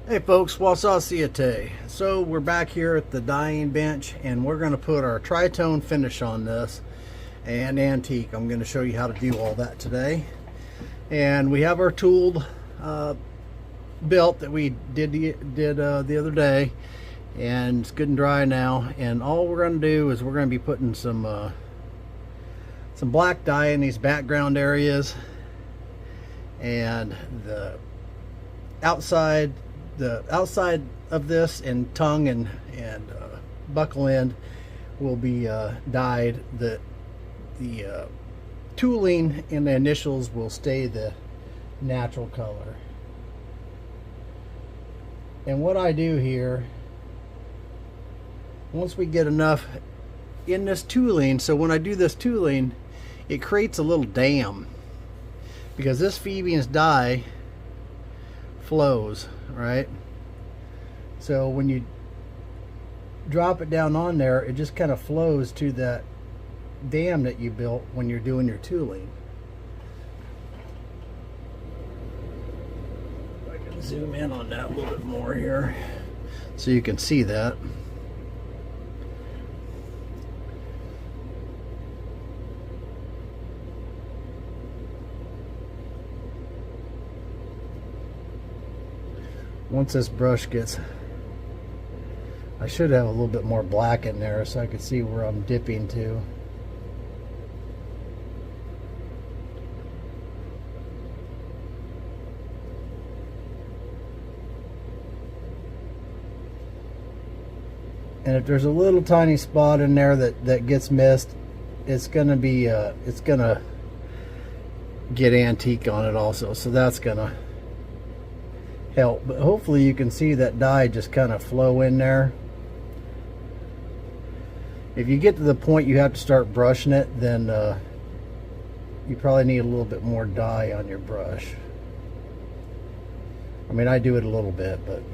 Hey folks, Wasasiate. So we're back here at the dyeing bench and we're going to put our tritone finish on this and antique. I'm going to show you how to do all that today. And we have our tooled belt that we did the other day, and it's good and dry now. And all we're going to do is we're going to be putting some black dye in these background areas, and the outside of this and tongue and buckle end will be dyed. The tooling and the initials will stay the natural color. And what I do here, once we get enough in this tooling, so when I do this tooling, it creates a little dam, because this Fiebing's dye flows, right? So when you drop it down on there, it just kind of flows to that dam that you built when you're doing your tooling. I can zoom in on that a little bit more here so you can see that. Once this brush gets, I should have a little bit more black in there so I could see where I'm dipping to. And if there's a little tiny spot in there that gets missed, it's gonna be it's gonna get antique on it also, so that's gonna help. But hopefully you can see that dye just kind of flow in there. If you get to the point you have to start brushing it, then you probably need a little bit more dye on your brush. I mean, I do it a little bit, but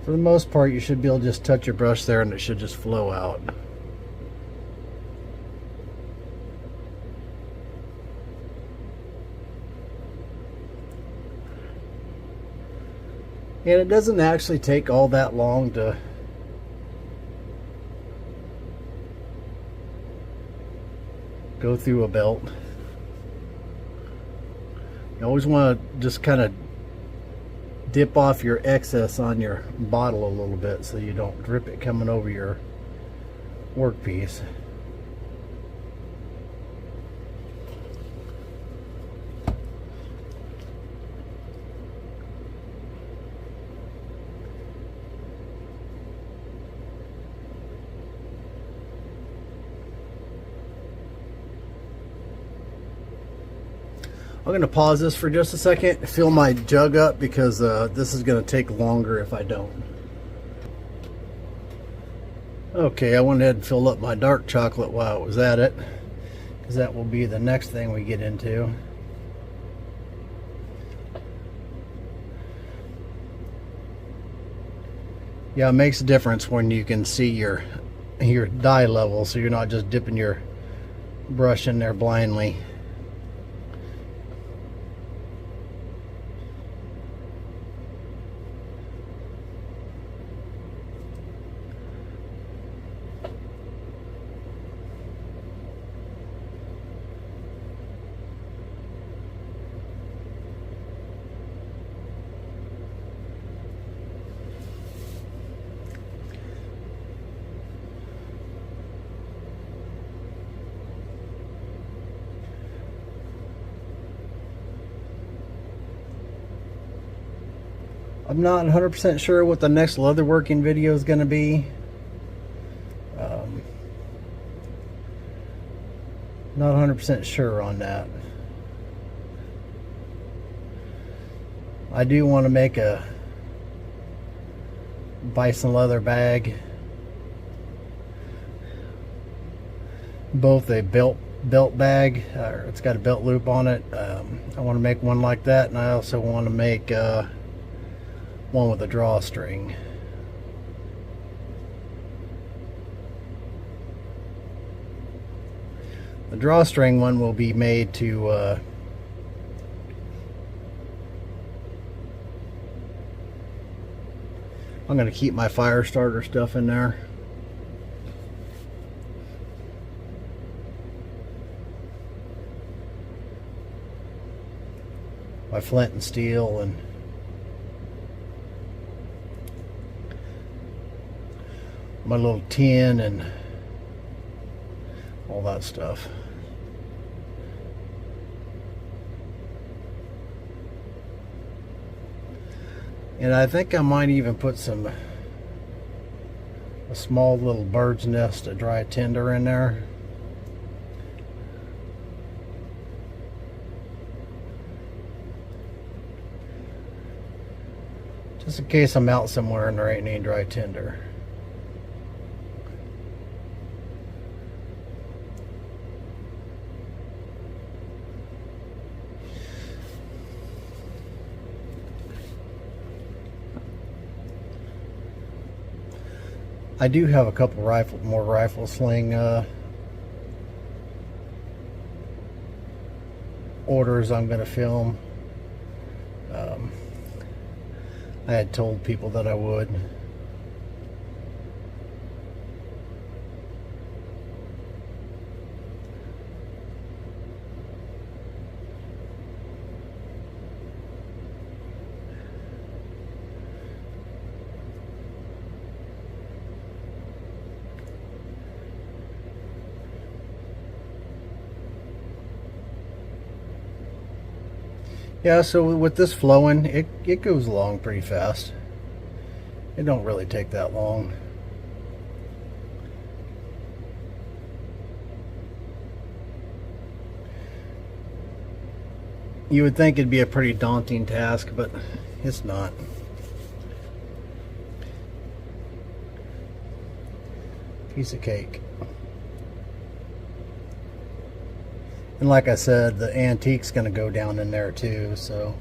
for the most part you should be able to just touch your brush there and it should just flow out. And it doesn't actually take all that long to go through a belt. You always want to just kind of dip off your excess on your bottle a little bit so you don't drip it coming over your workpiece. I'm going to pause this for just a second, fill my jug up, because this is going to take longer if I don't. Okay, I went ahead and filled up my dark chocolate while I was at it, because that will be the next thing we get into. Yeah, it makes a difference when you can see your dye level, so you're not just dipping your brush in there blindly. I'm not 100% sure what the next leatherworking video is going to be. Not 100% sure on that. I do want to make a bison leather bag, both a belt bag, it's got a belt loop on it. I want to make one like that, and I also want to make one with a drawstring. The drawstring one will be made to I'm going to keep my fire starter stuff in there. My flint and steel and my little tin and all that stuff. And I think I might even put a small little bird's nest of dry tinder in there. Just in case I'm out somewhere and there ain't any dry tinder. I do have a couple more rifle sling orders I'm going to film. I had told people that I would. Yeah, so with this flowing, it goes along pretty fast. It don't really take that long. You would think it'd be a pretty daunting task, but it's not. Piece of cake. And like I said, the antique's going to go down in there too, so.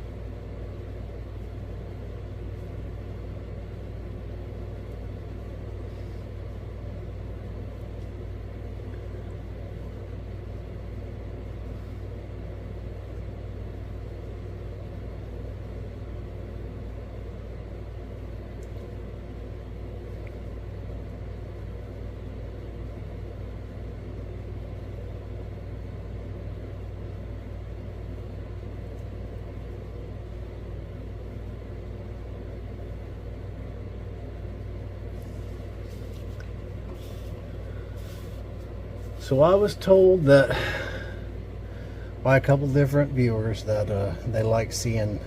So I was told that by a couple different viewers that they like seeing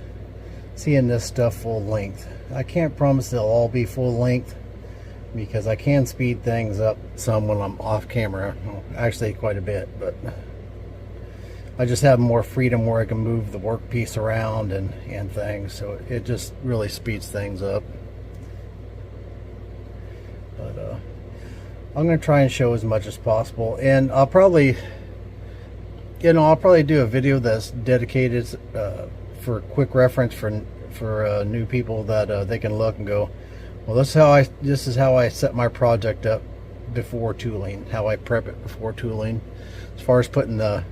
this stuff full length. I can't promise they'll all be full length because I can speed things up some when I'm off camera. Actually quite a bit, but I just have more freedom where I can move the workpiece around and things, so it just really speeds things up. But I'm going to try and show as much as possible, and I'll probably do a video that's dedicated for quick reference for new people that they can look and go, well, this is how I set my project up before tooling, how I prep it before tooling, as far as putting the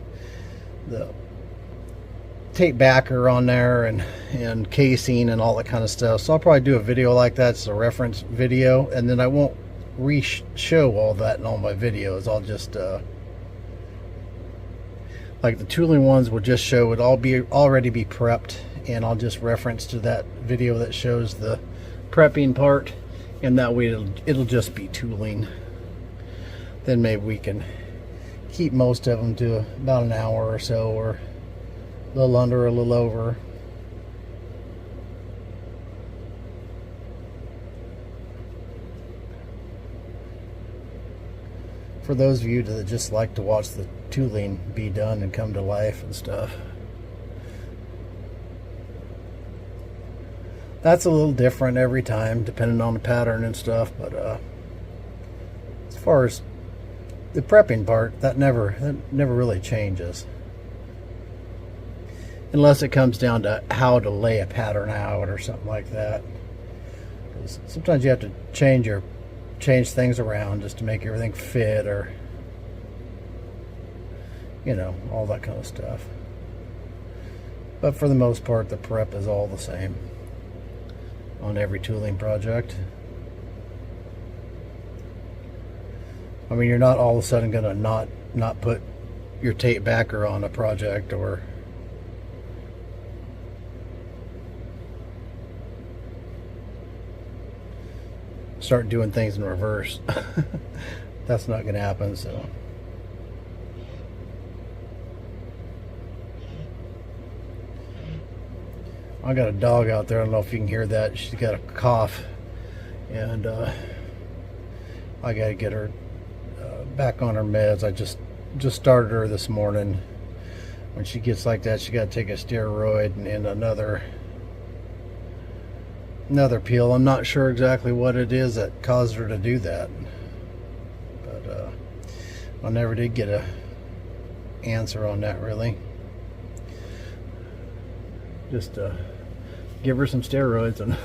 tape backer on there and casing and all that kind of stuff. So I'll probably do a video like that. It's a reference video, and then I won't show all that in all my videos. I'll just like the tooling ones will just show it already be prepped, and I'll just reference to that video that shows the prepping part, and that way it'll just be tooling. Then maybe we can keep most of them to about an hour or so, or a little under or a little over. For those of you that just like to watch the tooling be done and come to life and stuff. That's a little different every time, depending on the pattern and stuff, but as far as the prepping part, that never really changes. Unless it comes down to how to lay a pattern out or something like that. Sometimes you have to change things around just to make everything fit, or all that kind of stuff. But for the most part, the prep is all the same. on every tooling project. I mean, you're not all of a sudden gonna not put your tape backer on a project or start doing things in reverse. That's not gonna happen. So I got a dog out there. I don't know if you can hear that. She's got a cough, and I gotta get her back on her meds. I just started her this morning. When she gets like that, she got to take a steroid and another pill. I'm not sure exactly what it is that caused her to do that, but I never did get a answer on that really. Just give her some steroids and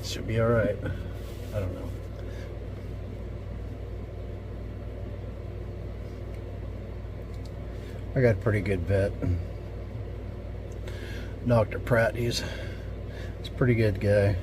she'll be all right. I don't know. I got a pretty good vet, Dr. Pratt. He's a pretty good guy.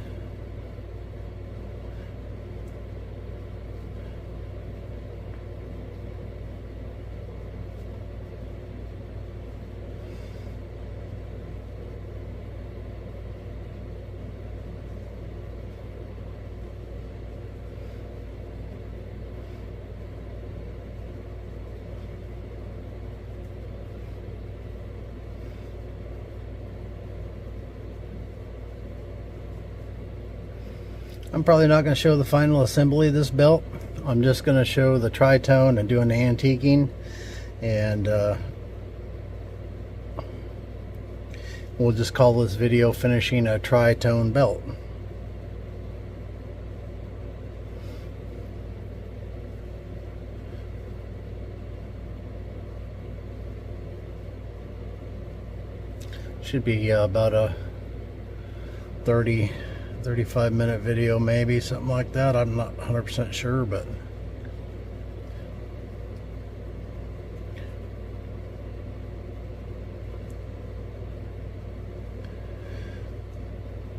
I'm probably not going to show the final assembly of this belt. I'm just going to show the tritone and doing the antiquing, and we'll just call this video finishing a tritone belt. Should be about a 35-minute video, maybe something like that. I'm not 100% sure, but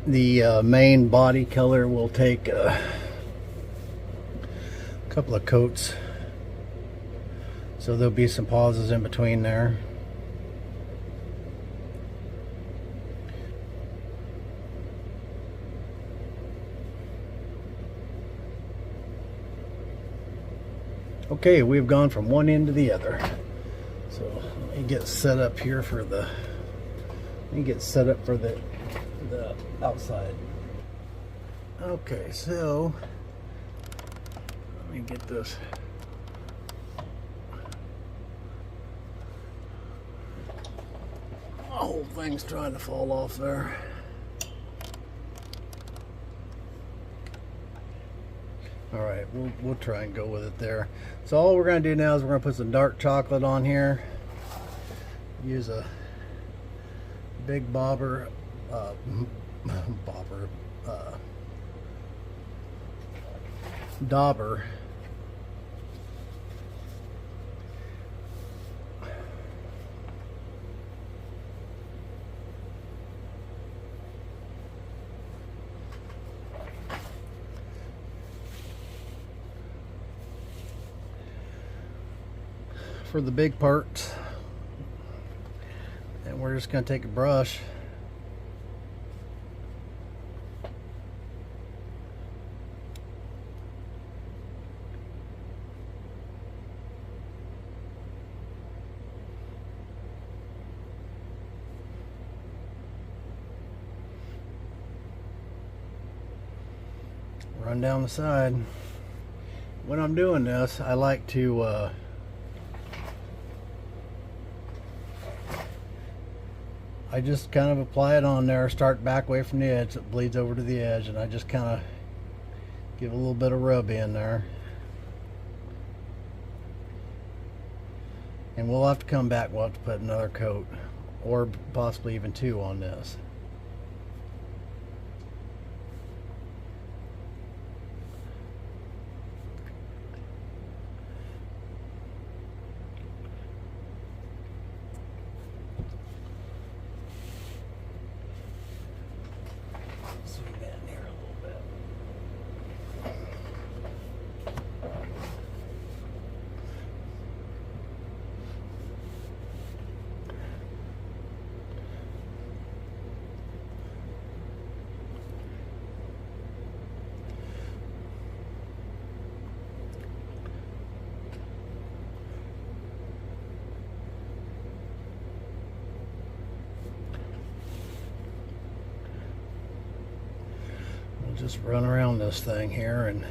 the main body color will take a couple of coats, so there'll be some pauses in between there. Okay, we've gone from one end to the other. So let me get set up here for the outside. Okay, so let me get this. The whole thing's trying to fall off there. Alright, we'll try and go with it there. So all we're going to do now is we're going to put some dark chocolate on here. Use a big dauber for the big parts, and we're just going to take a brush run down the side. When I'm doing this, I like to I just kind of apply it on there, start back away from the edge, so it bleeds over to the edge, and I just kind of give a little bit of rub in there. And we'll have to come back, we'll have to put another coat, or possibly even two on this. Zoom in just run around this thing here and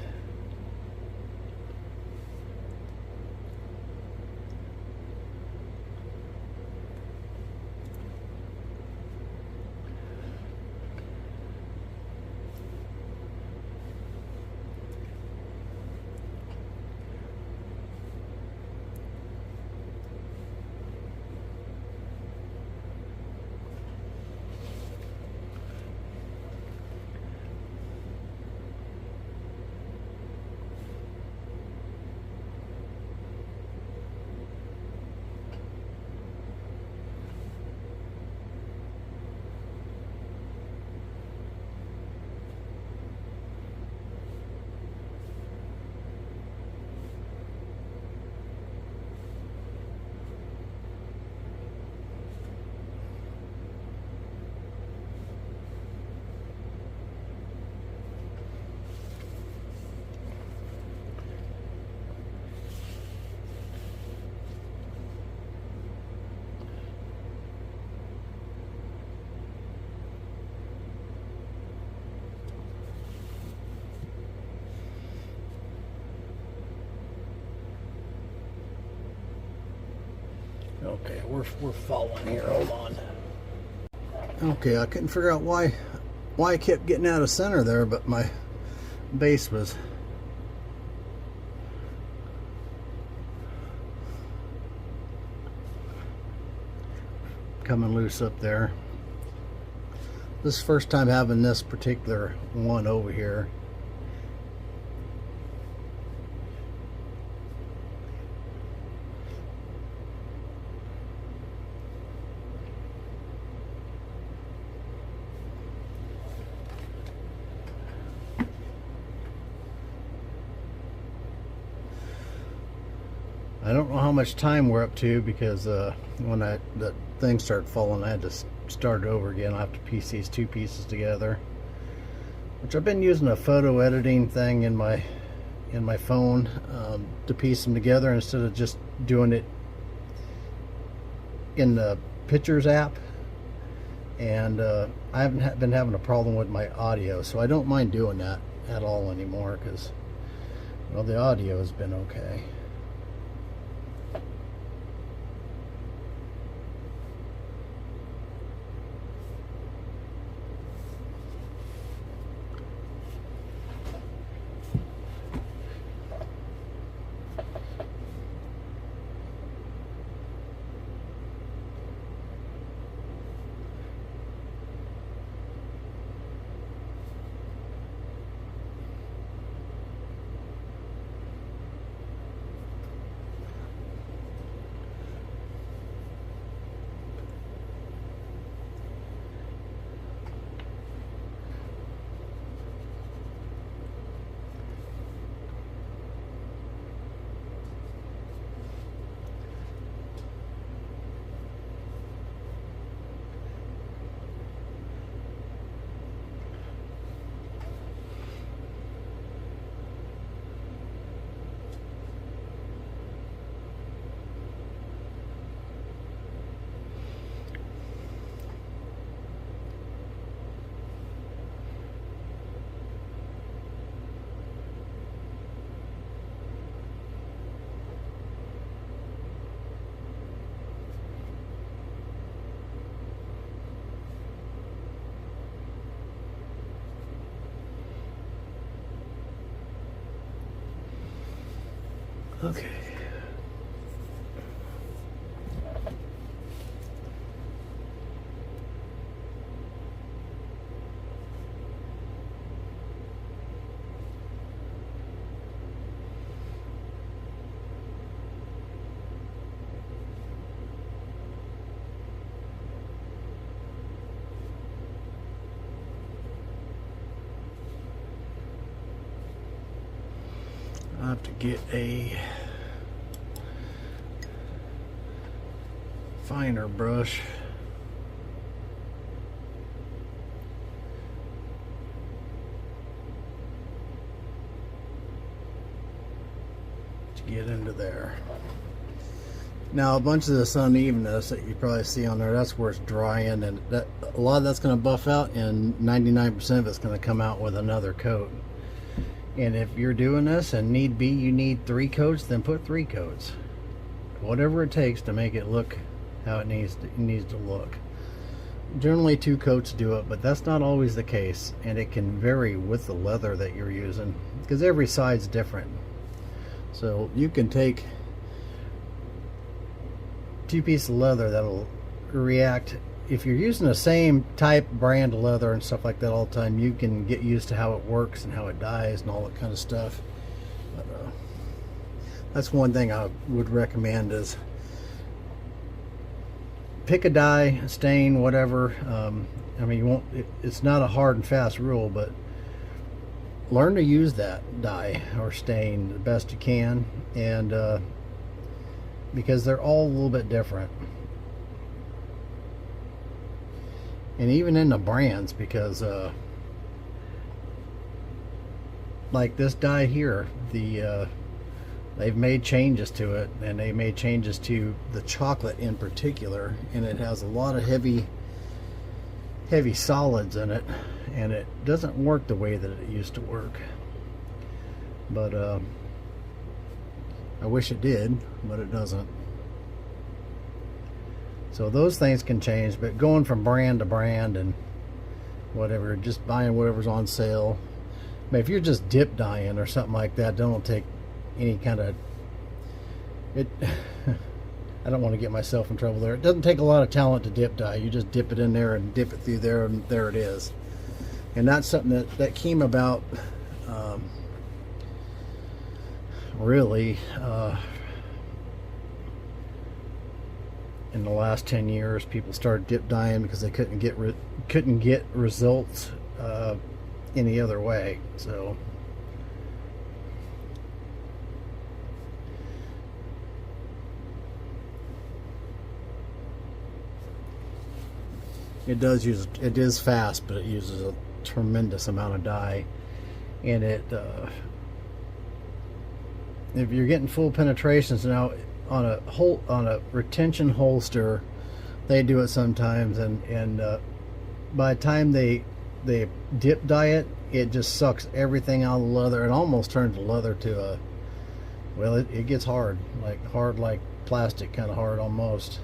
okay, we're falling here. Hold on. Okay, I couldn't figure out why I kept getting out of center there, but my base was coming loose up there. This is the first time having this particular one over here. I don't know how much time we're up to because when the things start falling, I had to start it over again. I have to piece these two pieces together, which I've been using a photo editing thing in my phone to piece them together instead of just doing it in the Pictures app. And I haven't been having a problem with my audio, so I don't mind doing that at all anymore because, well, the audio has been okay. Okay. I have to get a finer brush. To get into there. Now a bunch of this unevenness that you probably see on there, that's where it's drying, and that a lot of that's going to buff out, and 99% of it's going to come out with another coat. And if you're doing this and need be you need 3 coats, then put 3 coats, whatever it takes to make it look how it needs to look. Generally 2 coats do it, but that's not always the case, and it can vary with the leather that you're using because every side's different. So you can take 2 pieces of leather that'll react. If you're using the same type brand of leather and stuff like that all the time, you can get used to how it works and how it dyes and all that kind of stuff. But, that's one thing I would recommend is pick a dye, stain, whatever. I mean, you won't. It's not a hard and fast rule, but learn to use that dye or stain the best you can, and because they're all a little bit different, and even in the brands, because like this dye here, they've made changes to it, and they made changes to the chocolate in particular, and it has a lot of heavy solids in it, and it doesn't work the way that it used to work. But I wish it did, but it doesn't. So those things can change, but going from brand to brand and whatever, just buying whatever's on sale. But if you're just dip dyeing or something like that, don't take any kind of it. I don't want to get myself in trouble there. It doesn't take a lot of talent to dip dye. You just dip it in there and dip it through there, and there it is. And that's something that came about really in the last 10 years. People started dip dyeing because they couldn't get results any other way. So it is fast, but it uses a tremendous amount of dye, and it if you're getting full penetrations now on a retention holster, they do it sometimes, and by the time they dip dye it, it just sucks everything out of the leather. It almost turns the leather to a, well, it gets hard like plastic, kind of hard almost,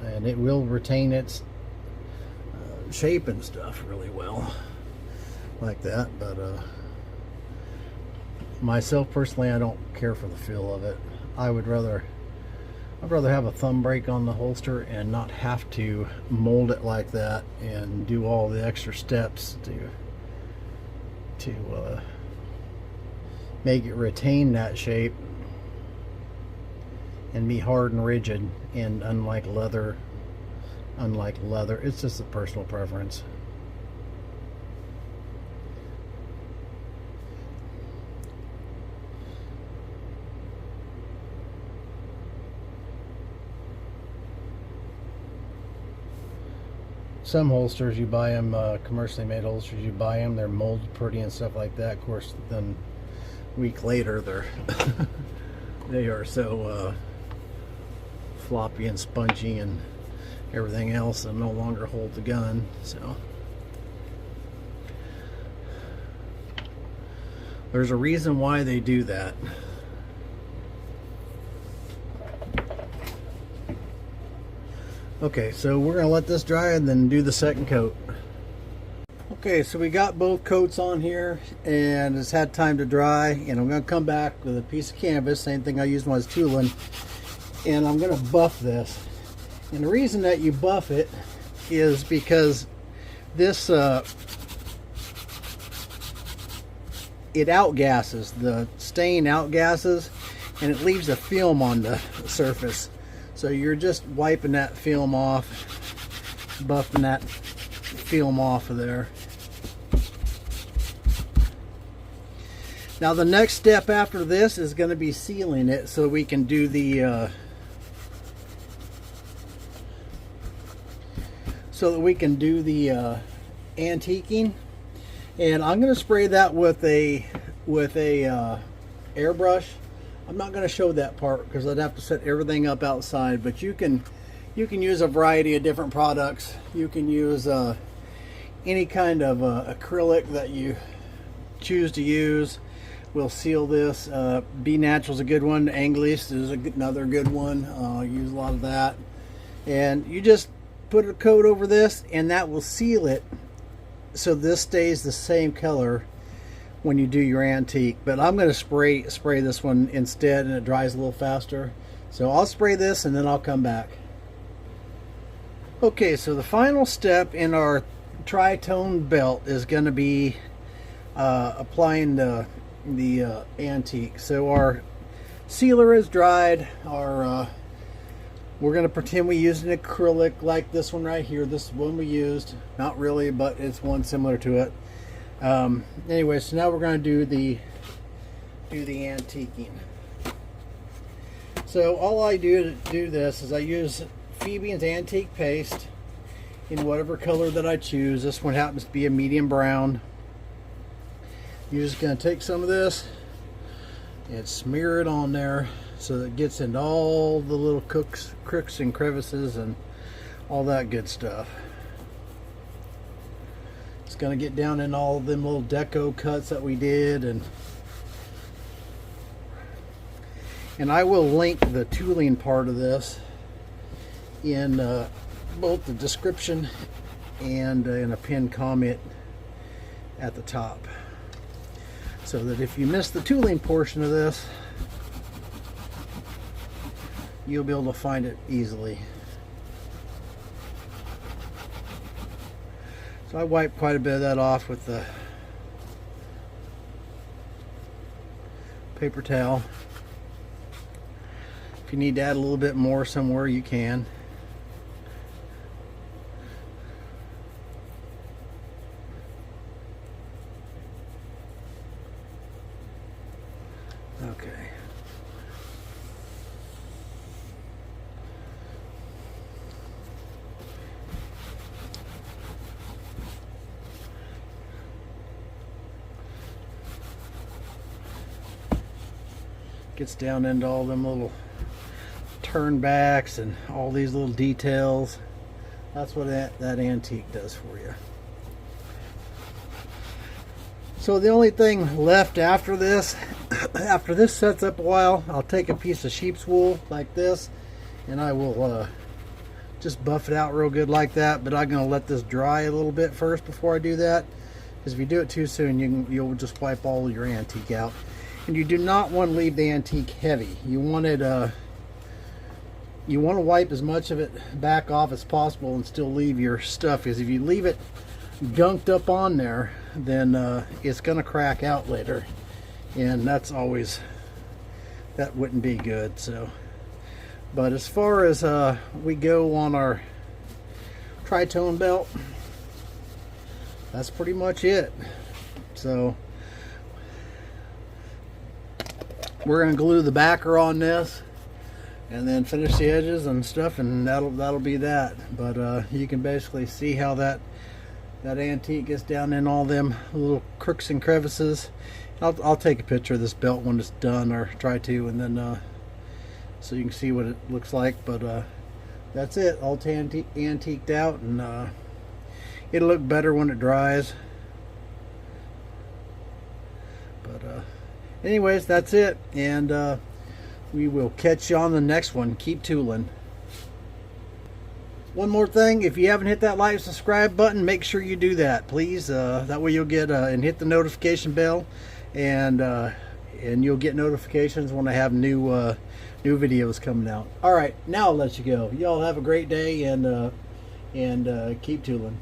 and it will retain its shape and stuff really well like that. But myself personally, I don't care for the feel of it. I'd rather have a thumb break on the holster and not have to mold it like that and do all the extra steps to make it retain that shape and be hard and rigid. And unlike leather, it's just a personal preference. Some holsters, you buy them, commercially made holsters, you buy them, they're molded pretty and stuff like that. Of course, then a week later, they are so floppy and spongy and everything else, and no longer hold the gun. So there's a reason why they do that. Okay, so we're gonna let this dry and then do the second coat. Okay, so we got both coats on here, and it's had time to dry, and I'm gonna come back with a piece of canvas, same thing I used when I was tooling, and I'm gonna buff this. And the reason that you buff it is because this it outgasses, the stain outgasses, and it leaves a film on the surface. So you're just wiping that film off, buffing that film off of there. Now the next step after this is going to be sealing it, so we can do the antiquing. And I'm going to spray that with a airbrush. I'm not going to show that part because I'd have to set everything up outside, but you can use a variety of different products. You can use any kind of acrylic that you choose to use. We'll seal this. Be Natural is a good one. Anglaise is another good one. Use a lot of that. And you just put a coat over this and that will seal it so this stays the same color when you do your antique. But I'm going to spray this one instead, and it dries a little faster. So I'll spray this and then I'll come back. Okay, so the final step in our Tri-Tone belt is going to be applying the antique. So our sealer is dried. We're going to pretend we used an acrylic like this one right here. This is one we used. Not really, but it's one similar to it. Anyway, so now we're going to do the antiquing. So all I do to do this is I use Fiebing's Antique Paste in whatever color that I choose. This one happens to be a medium brown. You're just going to take some of this and smear it on there so that it gets into all the little crooks and crevices and all that good stuff. It's going to get down in all of them little deco cuts that we did, and I will link the tooling part of this in both the description and in a pinned comment at the top, so that if you miss the tooling portion of this, you'll be able to find it easily. So I wipe quite a bit of that off with the paper towel. If you need to add a little bit more somewhere, you can. Okay. Gets down into all them little turnbacks and all these little details. That's what that antique does for you. So the only thing left after this, after this sets up a while, I'll take a piece of sheep's wool like this, and I will just buff it out real good like that. But I'm going to let this dry a little bit first before I do that, because if you do it too soon, you'll just wipe all your antique out. And you do not want to leave the antique heavy. You want it, you want to wipe as much of it back off as possible and still leave your stuff. Because if you leave it gunked up on there, then it's going to crack out later, and that wouldn't be good. So, but as far as we go on our Tri-Tone belt, that's pretty much it. So we're going to glue the backer on this and then finish the edges and stuff, and that'll be that. But you can basically see how that antique gets down in all them little crooks and crevices. I'll take a picture of this belt when it's done, or try to, and then so you can see what it looks like. But that's it, all antiqued out, and it'll look better when it dries. But anyways, that's it, and we will catch you on the next one. Keep tooling. One more thing, if you haven't hit that like, subscribe button, make sure you do that, please. That way you'll get and hit the notification bell, and you'll get notifications when I have new videos coming out. All right, now I'll let you go. Y'all have a great day, and keep tooling.